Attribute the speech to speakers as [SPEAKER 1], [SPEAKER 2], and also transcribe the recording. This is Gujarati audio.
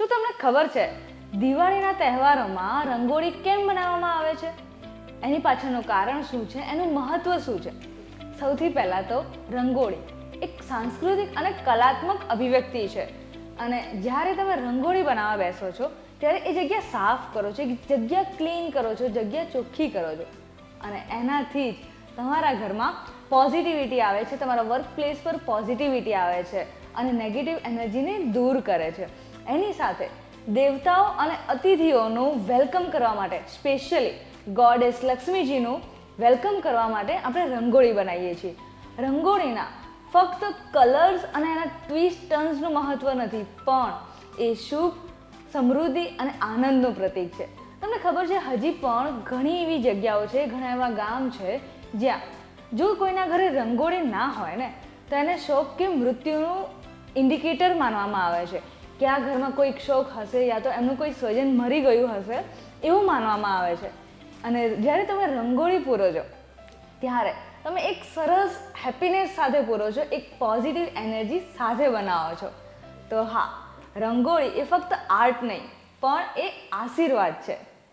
[SPEAKER 1] શું તમને ખબર છે દિવાળીના તહેવારોમાં રંગોળી કેમ બનાવવામાં આવે છે? એની પાછળનું કારણ શું છે, એનું મહત્ત્વ શું છે? સૌથી પહેલાં તો રંગોળી એક સાંસ્કૃતિક અને કલાત્મક અભિવ્યક્તિ છે અને જ્યારે તમે રંગોળી બનાવવા બેસો છો ત્યારે એ જગ્યા સાફ કરો છો, જગ્યા ક્લીન કરો છો, જગ્યા ચોખ્ખી કરો છો અને એનાથી જ તમારા ઘરમાં પોઝિટિવિટી આવે છે, તમારા વર્ક પ્લેસ પર પોઝિટિવિટી આવે છે અને નેગેટિવ એનર્જીને દૂર કરે છે. એની સાથે દેવતાઓ અને અતિથિઓનું વેલકમ કરવા માટે સ્પેશિયલી ગોડેસ લક્ષ્મીજીનું વેલકમ કરવા માટે આપણે રંગોળી બનાવીએ છીએ. રંગોળીના ફક્ત કલર્સ અને એના ટ્વિસ્ટ ટર્ન્સનું મહત્ત્વ નથી, પણ એ શુભ, સમૃદ્ધિ અને આનંદનું પ્રતીક છે. તમને ખબર છે હજી પણ ઘણી એવી જગ્યાઓ છે, ઘણા એવા ગામ છે જ્યાં જો કોઈના ઘરે રંગોળી ના હોય ને તો એને શોક કે મૃત્યુનું ઇન્ડિકેટર માનવામાં આવે છે કે આ ઘરમાં કોઈક શોક હશે યા તો એમનું કોઈ સ્વજન મરી ગયું હશે એવું માનવામાં આવે છે. અને જ્યારે તમે રંગોળી પૂરો છો ત્યારે તમે એક સરસ હેપીનેસ સાથે પૂરો છો, એક પોઝિટિવ એનર્જી સાથે બનાવો છો. તો હા, રંગોળી એ ફક્ત આર્ટ નહીં પણ એ આશીર્વાદ છે.